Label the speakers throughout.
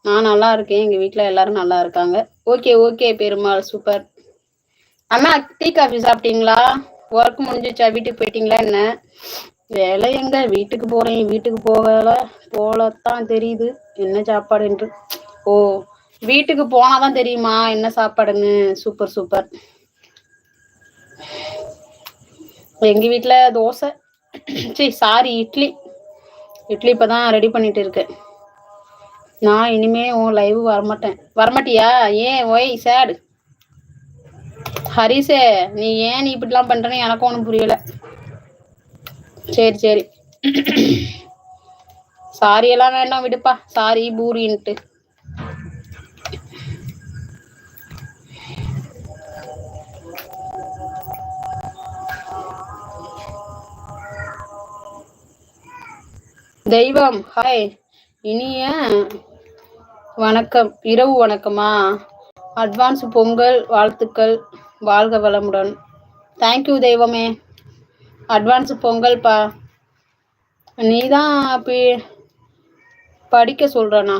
Speaker 1: நான் நல்லா இருக்கேன். எங்க வீட்ல எல்லாரும் நல்லா இருக்காங்க. Okay okay Perumal super. அண்ணா டீ காஃபி சாப்பிட்டீங்களா? ஒர்க் முடிஞ்சிச்சா? வீட்டுக்கு போயிட்டீங்களா என்ன? வேலை எங்க வீட்டுக்கு போறேன், வீட்டுக்கு போலத்தான் தெரியுது என்ன சாப்பாடு என்று. ஓ, வீட்டுக்கு போனாதான் தெரியுமா என்ன சாப்பாடுன்னு. Super super. எங்க வீட்டுல தோசை, சாரி இட்லி. இட்லி இப்பதான் ரெடி பண்ணிட்டு இருக்கேன். நான் இனிமே உன் லைவ் வரமாட்டியா? ஏன் ஒய் சேடு? ஹரிசே, நீ ஏன் இப்படிலாம் பண்றேன்னு எனக்கும் ஒன்றும் புரியல. சரி சரி, சாரி எல்லாம் வேண்டாம் விடுப்பா. சாரி பூரின்ட்டு. தெய்வம் ஹாய், இனிய வணக்கம். இரவு வணக்கமா? அட்வான்ஸ் பொங்கல் வாழ்த்துக்கள், வாழ்க வளமுடன். தேங்க்யூ தெய்வமே. அட்வான்ஸ் பொங்கல் பா. நீதான் படிக்க சொல்றனா?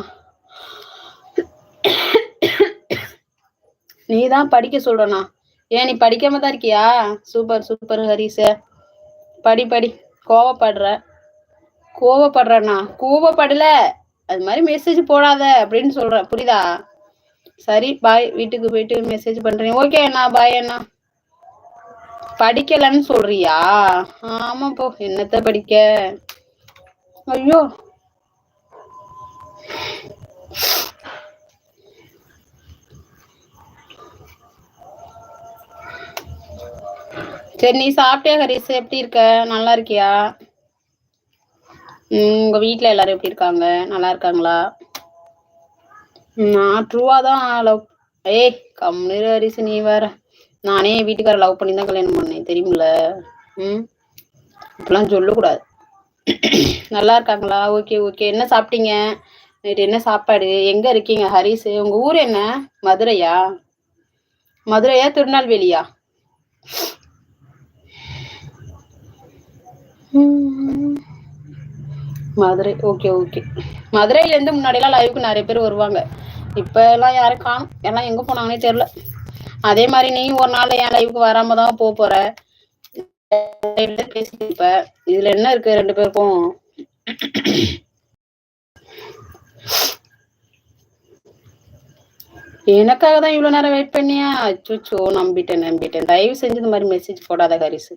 Speaker 1: நீதான் படிக்க சொல்றனா? ஏன் நீ படிக்காம தான் இருக்கியா? சூப்பர் சூப்பர் ஹரிச. படி படி. கோவப்படுறனா? கோவப்படல, அது மாதிரி மெசேஜ் போடாத அப்படின்னு சொல்றேன், புரியுதா? சரி பாய், வீட்டுக்கு போயிட்டு மெசேஜ் பண்றேன். ஓகே அண்ணா, பாய் அண்ணா. படிக்கலன்னு சொல்றியா? ஆமா போ, என்னத்த படிக்க. ஐயோ, சரி நீ சாப்பிட்டியா ஹரிஸ்? எப்படி இருக்க? நல்லா இருக்கியா? உங்க வீட்டுல எல்லாரும் எப்படி இருக்காங்க? நல்லா இருக்காங்களா? நான் ட்ரூவா தான் லவ். ஏய் கம்முனு ஹரிஸ், நீ வேற. நானே என் வீட்டுக்கார லவ் பண்ணி தான் கல்யாணம் பண்ணேன், தெரியுமில்ல. இப்பெல்லாம் சொல்லக்கூடாது. நல்லா இருக்காங்களா? Okay okay. என்ன சாப்பிட்டீங்க நைட்டு? என்ன சாப்பாடு? எங்க இருக்கீங்க ஹரிஸ்? உங்க ஊர் என்ன? மதுரையா? மதுரையா திருநெல்வேலியா? மதுரை. Okay okay. மதுரையில இருந்து முன்னாடி எல்லாம் லைவுக்கு நிறைய பேர் வருவாங்க. இப்ப எல்லாம் யாரும் காணும், எல்லாம் எங்க போனாங்கன்னே தெரியல. அதே மாதிரி நீ ஒரு நாள் என் லைவுக்கு வராம தான் போற. பேசிட்டு இருப்ப. இதுல என்ன இருக்கு ரெண்டு பேருக்கும்? எனக்காக தான் இவ்வளவு நேரம் வெயிட் பண்ணியா? அச்சோ, நம்பிட்டேன். தயவு செஞ்சு இந்த மாதிரி மெசேஜ் போடாத ஹரிஸ்.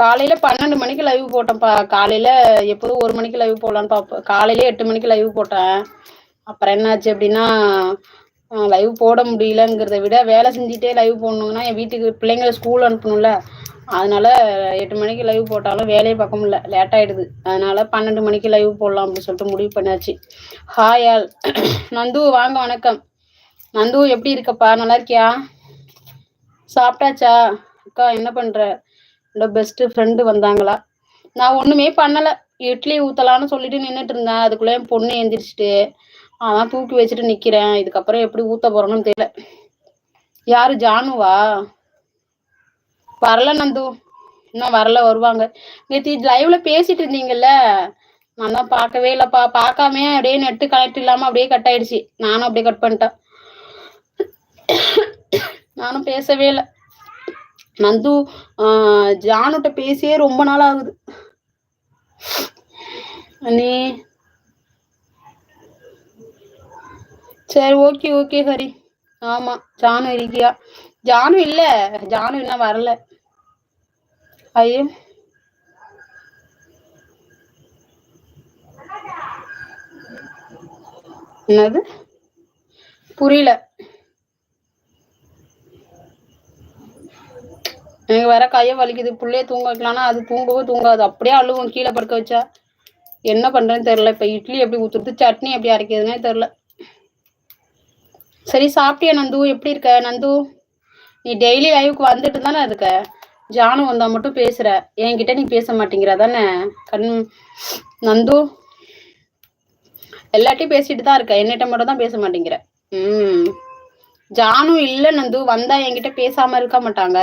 Speaker 1: காலையில 12 மணிக்கு லைவ் போட்டேன்ப்பா. காலையில எப்போதும் 1 மணிக்கு லைவ் போடலான்னு பாப்பேன். காலையில 8 மணிக்கு லைவ் போட்டேன். அப்புறம் என்னாச்சு அப்படின்னா, லைவ் போட முடியலங்கிறத விட வேலை செஞ்சுட்டே லைவ் போடணுங்கன்னா என் வீட்டுக்கு பிள்ளைங்களை ஸ்கூல் அனுப்பணும்ல. அதனால 8 மணிக்கு லைவ் போட்டாலும் வேலையை பார்க்க முடியல, லேட் ஆயிடுது. அதனால 12 மணிக்கு லைவ் போடலாம் அப்படின்னு சொல்லிட்டு முடிவு பண்ணாச்சு. Hi all. நந்து வாங்க, வணக்கம். நந்து எப்படி இருக்கப்பா? நல்லா இருக்கியா? சாப்பிட்டாச்சா? அக்கா என்ன பண்ற? என்னோட பெஸ்ட் ஃப்ரெண்டு வந்தாங்களா? நான் ஒண்ணுமே பண்ணல, இட்லி ஊத்தலான்னு சொல்லிட்டு நின்றுட்டு இருந்தேன். அதுக்குள்ள என் பொண்ணு எந்திரிச்சிட்டு, அதான் தூக்கி வச்சுட்டு நிக்கிறேன். இதுக்கப்புறம் எப்படி ஊத்த போறோம்னு தெரியல. யாரு? ஜானுவா? வரல நந்து, இன்னும் வரல, வருவாங்க. நேற்று லைவ்ல பேசிட்டு இருந்தீங்கல்ல, நான் தான் பார்க்கவே இல்லப்பா. பார்க்காம அப்படியே நெட்டு கனெக்ட் இல்லாம அப்படியே கட் ஆயிடுச்சு. நானும் அப்படியே கட் பண்ணிட்டேன். நானும் பேசவே இல்லை. நந்து ஜானுட்ட பேசியே ரொம்ப நாள் ஆகுது. நீ சரி, ஓகே ஓகே ஹரி. ஆமா, ஜானு இருக்கியா? ஜானு இல்ல, ஜானு இன்னும் வரல. ஐயோ, என்னது புரியல? எனக்கு வேற கையை வலிக்குது. புள்ளைய தூங்க வைக்கலாம்னா அது தூங்கவே தூங்காது, அப்படியே அழுவும் கீழே படுக்க வச்சா. என்ன பண்றேன்னு தெரியல. இப்ப இட்லி எப்படி ஊத்துறது, சட்னி எப்படி அரைக்கிறதுனே தெரியல. சரி சாப்பிட்டியா நந்து? எப்படி இருக்க நந்து? நீ டெய்லி லைவுக்கு வந்துட்டு தானே இருக்க. ஜானு வந்தா மட்டும் பேசுற, என்கிட்ட நீ பேச மாட்டேங்கிற தானே நந்து? எல்லாத்தையும் பேசிட்டு தான் இருக்க, என்னிட்ட மட்டும் தான் பேச மாட்டேங்கிற. ஜானு இல்ல நந்து, வந்தா என்கிட்ட பேசாம இருக்க மாட்டாங்க.